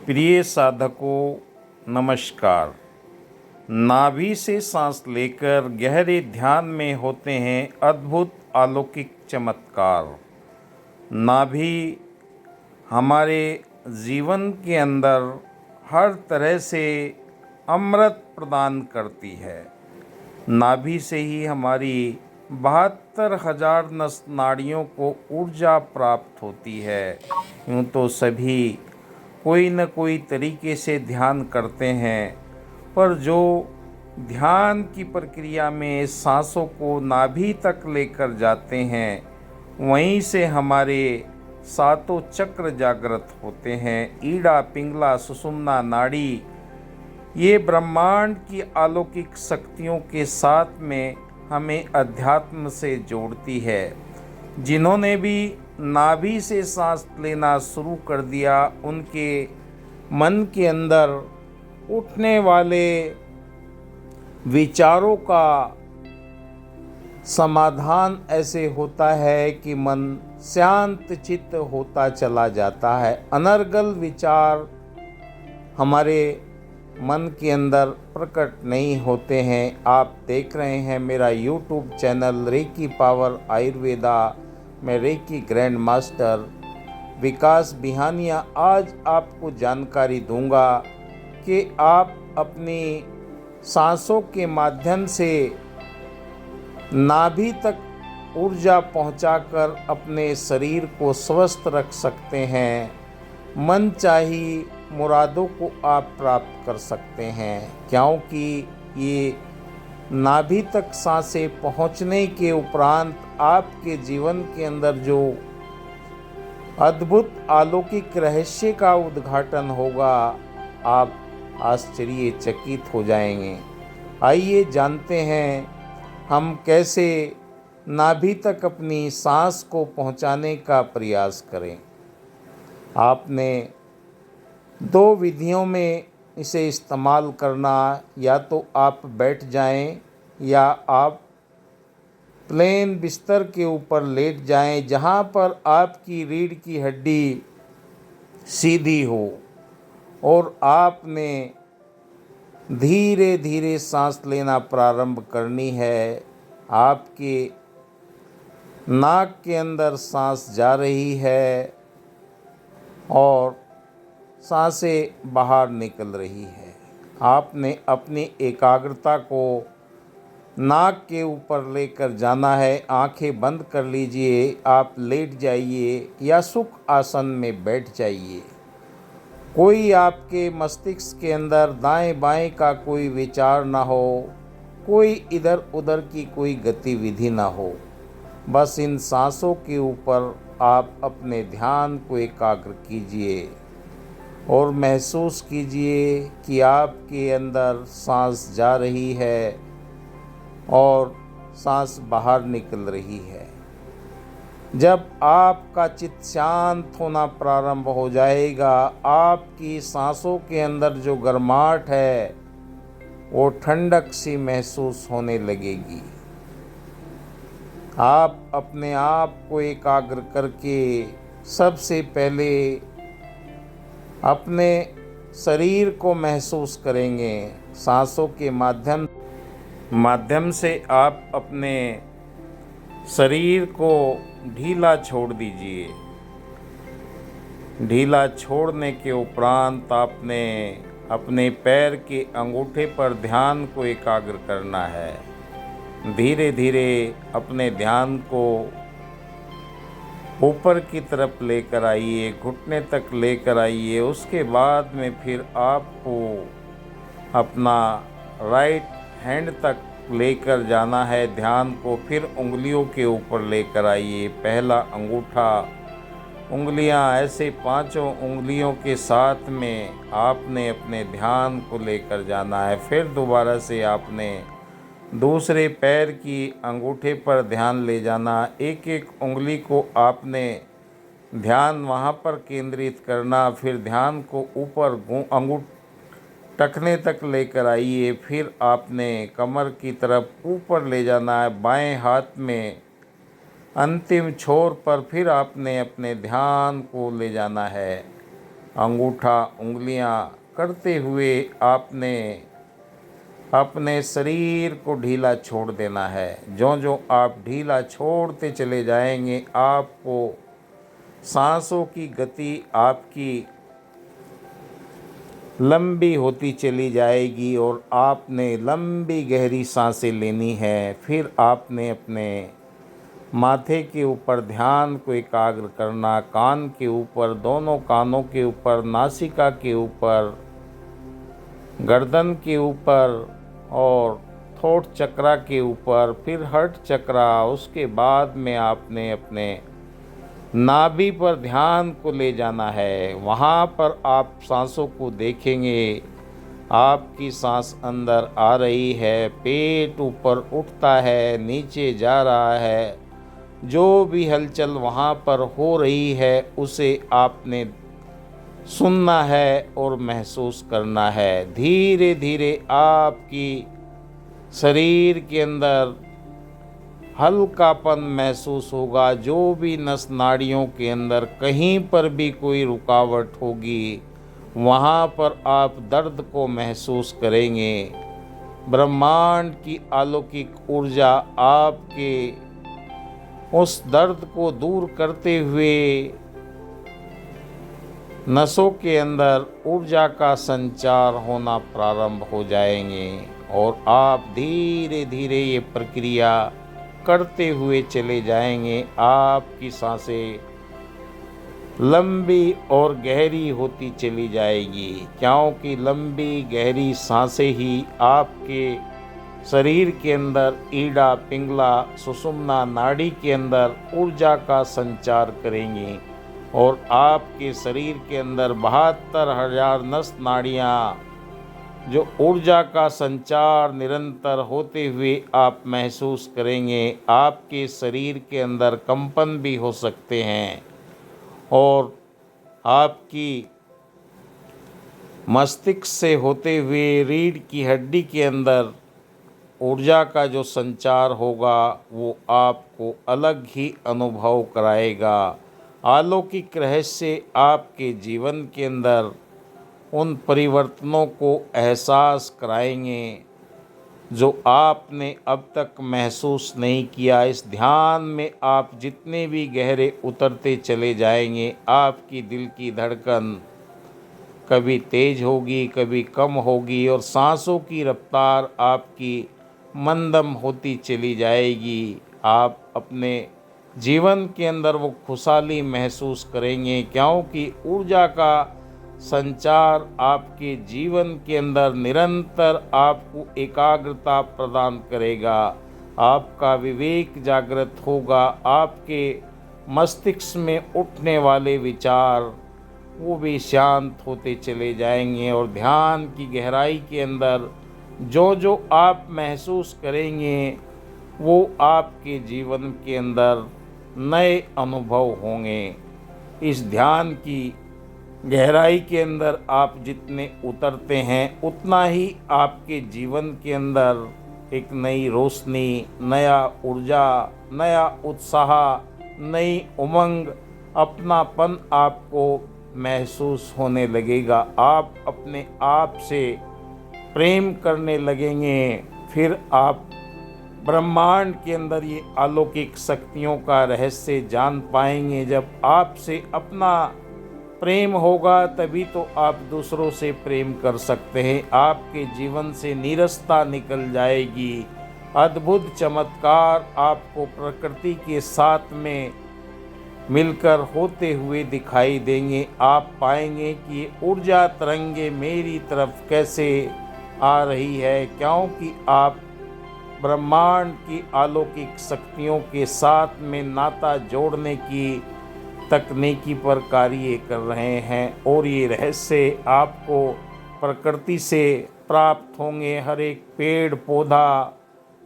प्रिय साधकों, नमस्कार। नाभि से सांस लेकर गहरे ध्यान में होते हैं अद्भुत अलौकिक चमत्कार। नाभि हमारे जीवन के अंदर हर तरह से अमृत प्रदान करती है। नाभि से ही हमारी 72,000 नस नाड़ियों को ऊर्जा प्राप्त होती है। यूँ तो सभी कोई न कोई तरीके से ध्यान करते हैं, पर जो ध्यान की प्रक्रिया में सांसों को नाभि तक लेकर जाते हैं, वहीं से हमारे सातों चक्र जागृत होते हैं। ईड़ा, पिंगला, सुषुम्ना नाड़ी ये ब्रह्मांड की अलौकिक शक्तियों के साथ में हमें अध्यात्म से जोड़ती है। जिन्होंने भी नाभि से सांस लेना शुरू कर दिया, उनके मन के अंदर उठने वाले विचारों का समाधान ऐसे होता है कि मन शांत चित्त होता चला जाता है। अनर्गल विचार हमारे मन के अंदर प्रकट नहीं होते हैं। आप देख रहे हैं मेरा YouTube channel reiki power Ayurveda में reiki grand master Vikas Bihania. आज आपको जानकारी दूंगा कि आप अपनी सांसों के माध्यम से नाभि तक ऊर्जा पहुंचाकर अपने शरीर को स्वस्थ रख सकते हैं। मनचाही मुरादों को आप प्राप्त कर सकते हैं, क्योंकि ये नाभि तक सांसें पहुंचने के उपरांत आपके जीवन के अंदर जो अद्भुत अलौकिक रहस्य का उद्घाटन होगा, आप आश्चर्यचकित हो जाएंगे। आइए जानते हैं हम कैसे नाभि तक अपनी सांस को पहुंचाने का प्रयास करें। आपने दो विधियों में इसे इस्तेमाल करना, या तो आप बैठ जाएं या आप प्लेन बिस्तर के ऊपर लेट जाएं, जहां पर आपकी रीढ़ की हड्डी सीधी हो, और आपने धीरे धीरे सांस लेना प्रारंभ करनी है। आपके नाक के अंदर सांस जा रही है और सांसें बाहर निकल रही है। आपने अपनी एकाग्रता को नाक के ऊपर लेकर जाना है। आंखें बंद कर लीजिए, आप लेट जाइए या सुख आसन में बैठ जाइए। कोई आपके मस्तिष्क के अंदर दाएं बाएं का कोई विचार ना हो, कोई इधर उधर की कोई गतिविधि ना हो। बस इन सांसों के ऊपर आप अपने ध्यान को एकाग्र कीजिए और महसूस कीजिए कि आपके अंदर सांस जा रही है और सांस बाहर निकल रही है। जब आपका चित्त शांत होना प्रारंभ हो जाएगा, आपकी सांसों के अंदर जो गर्माहट है वो ठंडक सी महसूस होने लगेगी। आप अपने आप को एकाग्र करके सबसे पहले अपने शरीर को महसूस करेंगे। सांसों के माध्यम से आप अपने शरीर को ढीला छोड़ दीजिए। ढीला छोड़ने के उपरांत आपने अपने पैर के अंगूठे पर ध्यान को एकाग्र करना है। धीरे धीरे अपने ध्यान को ऊपर की तरफ लेकर आइए, घुटने तक लेकर आइए। उसके बाद में फिर आपको अपना राइट हैंड तक लेकर जाना है ध्यान को। फिर उंगलियों के ऊपर लेकर आइए। पहला अंगूठा, उंगलियां, ऐसे पांचों उंगलियों के साथ में आपने अपने ध्यान को लेकर जाना है। फिर दोबारा से आपने दूसरे पैर की अंगूठे पर ध्यान ले जाना। एक एक उंगली को आपने ध्यान वहाँ पर केंद्रित करना। फिर ध्यान को ऊपर टखने तक लेकर आइए। फिर आपने कमर की तरफ ऊपर ले जाना है। बाएं हाथ में अंतिम छोर पर फिर आपने अपने ध्यान को ले जाना है। अंगूठा उंगलियां करते हुए आपने अपने शरीर को ढीला छोड़ देना है। जो जो आप ढीला छोड़ते चले जाएंगे, आपको सांसों की गति आपकी लंबी होती चली जाएगी और आपने लंबी गहरी सांसें लेनी है। फिर आपने अपने माथे के ऊपर ध्यान को एकाग्र करना, कान के ऊपर, दोनों कानों के ऊपर, नासिका के ऊपर, गर्दन के ऊपर और थोट चक्रा के ऊपर, फिर हर्ट चक्रा। उसके बाद में आपने अपने नाभि पर ध्यान को ले जाना है। वहाँ पर आप सांसों को देखेंगे, आपकी सांस अंदर आ रही है, पेट ऊपर उठता है, नीचे जा रहा है। जो भी हलचल वहाँ पर हो रही है उसे आपने सुनना है और महसूस करना है। धीरे धीरे आपकी शरीर के अंदर हल्कापन महसूस होगा। जो भी नस नाड़ियों के अंदर कहीं पर भी कोई रुकावट होगी, वहाँ पर आप दर्द को महसूस करेंगे। ब्रह्मांड की अलौकिक ऊर्जा आपके उस दर्द को दूर करते हुए नसों के अंदर ऊर्जा का संचार होना प्रारंभ हो जाएंगे और आप धीरे धीरे ये प्रक्रिया करते हुए चले जाएंगे। आपकी सांसें लंबी और गहरी होती चली जाएगी, क्योंकि लंबी गहरी सांसें ही आपके शरीर के अंदर ईड़ा पिंगला सुषुम्ना नाड़ी के अंदर ऊर्जा का संचार करेंगी और आपके शरीर के अंदर 72,000 नस नाड़ियाँ जो ऊर्जा का संचार निरंतर होते हुए आप महसूस करेंगे। आपके शरीर के अंदर कंपन भी हो सकते हैं और आपकी मस्तिष्क से होते हुए रीढ़ की हड्डी के अंदर ऊर्जा का जो संचार होगा वो आपको अलग ही अनुभव कराएगा। अलौकिक रहस्य आपके जीवन के अंदर उन परिवर्तनों को एहसास कराएंगे जो आपने अब तक महसूस नहीं किया। इस ध्यान में आप जितने भी गहरे उतरते चले जाएंगे, आपकी दिल की धड़कन कभी तेज होगी, कभी कम होगी और सांसों की रफ्तार आपकी मंदम होती चली जाएगी। आप अपने जीवन के अंदर वो खुशहाली महसूस करेंगे, क्योंकि ऊर्जा का संचार आपके जीवन के अंदर निरंतर आपको एकाग्रता प्रदान करेगा। आपका विवेक जागृत होगा। आपके मस्तिष्क में उठने वाले विचार वो भी शांत होते चले जाएंगे और ध्यान की गहराई के अंदर जो जो आप महसूस करेंगे वो आपके जीवन के अंदर नए अनुभव होंगे। इस ध्यान की गहराई के अंदर आप जितने उतरते हैं उतना ही आपके जीवन के अंदर एक नई रोशनी, नया ऊर्जा, नया उत्साह, नई उमंग, अपनापन आपको महसूस होने लगेगा। आप अपने आप से प्रेम करने लगेंगे। फिर आप ब्रह्मांड के अंदर ये अलौकिक शक्तियों का रहस्य जान पाएंगे। जब आपसे अपना प्रेम होगा तभी तो आप दूसरों से प्रेम कर सकते हैं। आपके जीवन से नीरसता निकल जाएगी। अद्भुत चमत्कार आपको प्रकृति के साथ में मिलकर होते हुए दिखाई देंगे। आप पाएंगे कि ये ऊर्जा तरंगे मेरी तरफ कैसे आ रही है, क्योंकि आप ब्रह्मांड की अलौकिक शक्तियों के साथ में नाता जोड़ने की तकनीकी पर कार्य कर रहे हैं और ये रहस्य आपको प्रकृति से प्राप्त होंगे। हर एक पेड़ पौधा,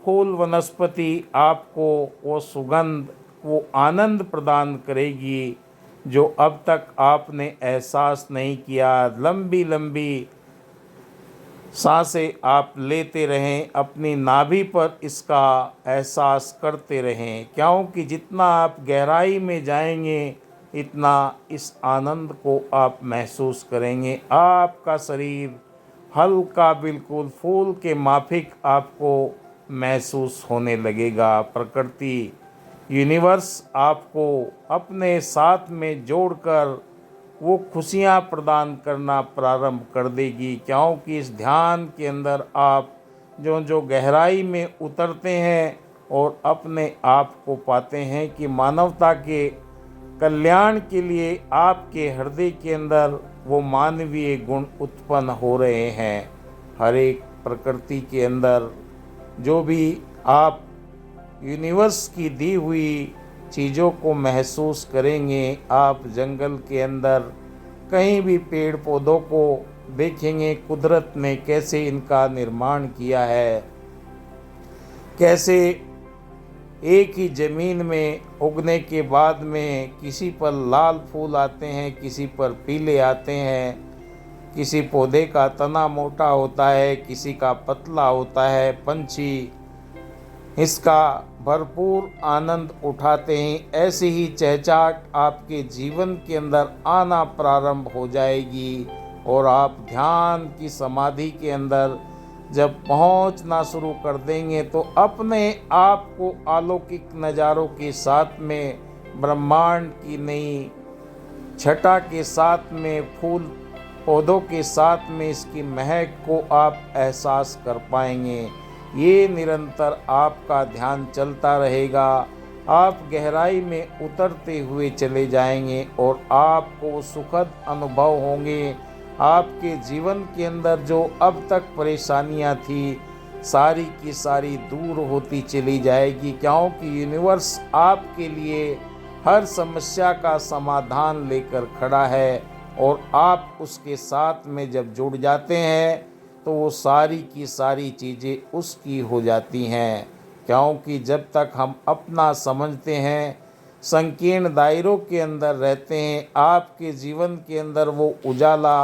फूल, वनस्पति आपको वो सुगंध, वो आनंद प्रदान करेगी जो अब तक आपने एहसास नहीं किया। लंबी लंबी सांसें आप लेते रहें, अपनी नाभि पर इसका एहसास करते रहें, क्योंकि जितना आप गहराई में जाएंगे इतना इस आनंद को आप महसूस करेंगे। आपका शरीर हल्का, बिल्कुल फूल के माफिक आपको महसूस होने लगेगा। प्रकृति, यूनिवर्स आपको अपने साथ में जोड़कर वो खुशियाँ प्रदान करना प्रारंभ कर देगी, क्योंकि इस ध्यान के अंदर आप जो जो गहराई में उतरते हैं और अपने आप को पाते हैं कि मानवता के कल्याण के लिए आपके हृदय के अंदर वो मानवीय गुण उत्पन्न हो रहे हैं। हर एक प्रकृति के अंदर जो भी आप यूनिवर्स की दी हुई चीज़ों को महसूस करेंगे, आप जंगल के अंदर कहीं भी पेड़ पौधों को देखेंगे, कुदरत ने कैसे इनका निर्माण किया है, कैसे एक ही ज़मीन में उगने के बाद में किसी पर लाल फूल आते हैं, किसी पर पीले आते हैं, किसी पौधे का तना मोटा होता है, किसी का पतला होता है। पंछी इसका भरपूर आनंद उठाते हैं। ऐसी ही चहचहाट आपके जीवन के अंदर आना प्रारंभ हो जाएगी और आप ध्यान की समाधि के अंदर जब पहुंचना शुरू कर देंगे तो अपने आप को अलौकिक नज़ारों के साथ में, ब्रह्मांड की नई छटा के साथ में, फूल पौधों के साथ में इसकी महक को आप एहसास कर पाएंगे। ये निरंतर आपका ध्यान चलता रहेगा। आप गहराई में उतरते हुए चले जाएंगे और आपको सुखद अनुभव होंगे। आपके जीवन के अंदर जो अब तक परेशानियां थी, सारी की सारी दूर होती चली जाएगी, क्योंकि यूनिवर्स आपके लिए हर समस्या का समाधान लेकर खड़ा है और आप उसके साथ में जब जुड़ जाते हैं तो वो सारी की सारी चीज़ें उसकी हो जाती हैं। क्योंकि जब तक हम अपना समझते हैं, संकीर्ण दायरों के अंदर रहते हैं, आपके जीवन के अंदर वो उजाला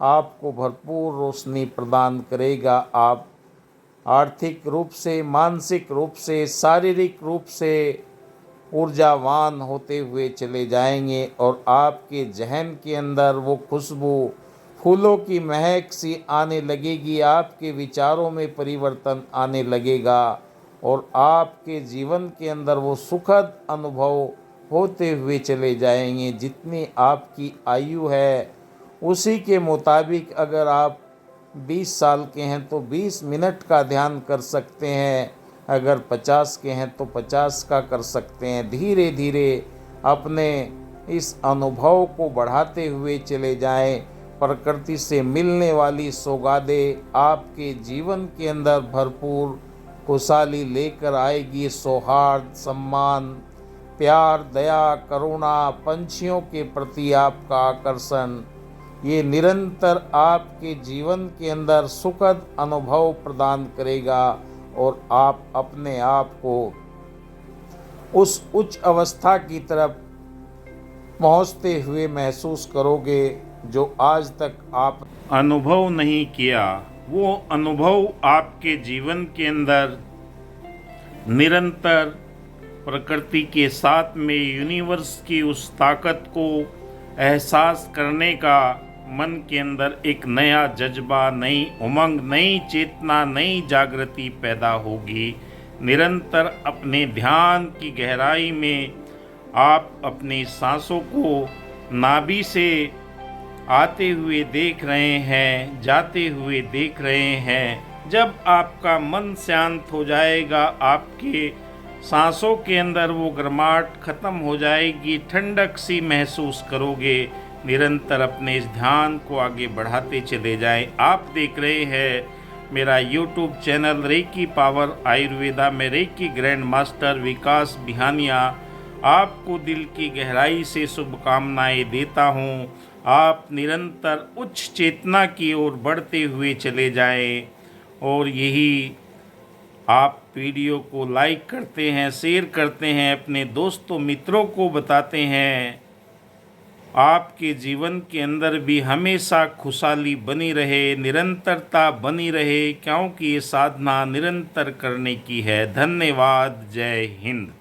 आपको भरपूर रोशनी प्रदान करेगा। आप आर्थिक रूप से, मानसिक रूप से, शारीरिक रूप से ऊर्जावान होते हुए चले जाएंगे और आपके जहन के अंदर वो खुशबू, फूलों की महक सी आने लगेगी। आपके विचारों में परिवर्तन आने लगेगा और आपके जीवन के अंदर वो सुखद अनुभव होते हुए चले जाएंगे। जितनी आपकी आयु है उसी के मुताबिक अगर आप 20 साल के हैं तो 20 मिनट का ध्यान कर सकते हैं, अगर 50 के हैं तो 50 का कर सकते हैं। धीरे धीरे अपने इस अनुभव को बढ़ाते हुए चले जाएं। प्रकृति से मिलने वाली सौगातें आपके जीवन के अंदर भरपूर खुशहाली लेकर आएगी। सौहार्द, सम्मान, प्यार, दया, करुणा, पंछियों के प्रति आपका आकर्षण, ये निरंतर आपके जीवन के अंदर सुखद अनुभव प्रदान करेगा और आप अपने आप को उस उच्च अवस्था की तरफ पहुंचते हुए महसूस करोगे जो आज तक आप अनुभव नहीं किया। वो अनुभव आपके जीवन के अंदर निरंतर प्रकृति के साथ में यूनिवर्स की उस ताकत को एहसास करने का मन के अंदर एक नया जज्बा, नई उमंग, नई चेतना, नई जागृति पैदा होगी। निरंतर अपने ध्यान की गहराई में आप अपनी सांसों को नाभि से आते हुए देख रहे हैं, जाते हुए देख रहे हैं। जब आपका मन शांत हो जाएगा, आपके सांसों के अंदर वो गर्माहट खत्म हो जाएगी, ठंडक सी महसूस करोगे। निरंतर अपने इस ध्यान को आगे बढ़ाते चले जाएं। आप देख रहे हैं मेरा YouTube channel reiki power Ayurveda में reiki grand master Vikas Bihania आपको दिल की गहराई से शुभकामनाएं देता हूं। आप निरंतर उच्च चेतना की ओर बढ़ते हुए चले जाएं और यही आप वीडियो को लाइक करते हैं, शेयर करते हैं, अपने दोस्तों मित्रों को बताते हैं। आपके जीवन के अंदर भी हमेशा खुशहाली बनी रहे, निरंतरता बनी रहे, क्योंकि ये साधना निरंतर करने की है। धन्यवाद। जय हिंद।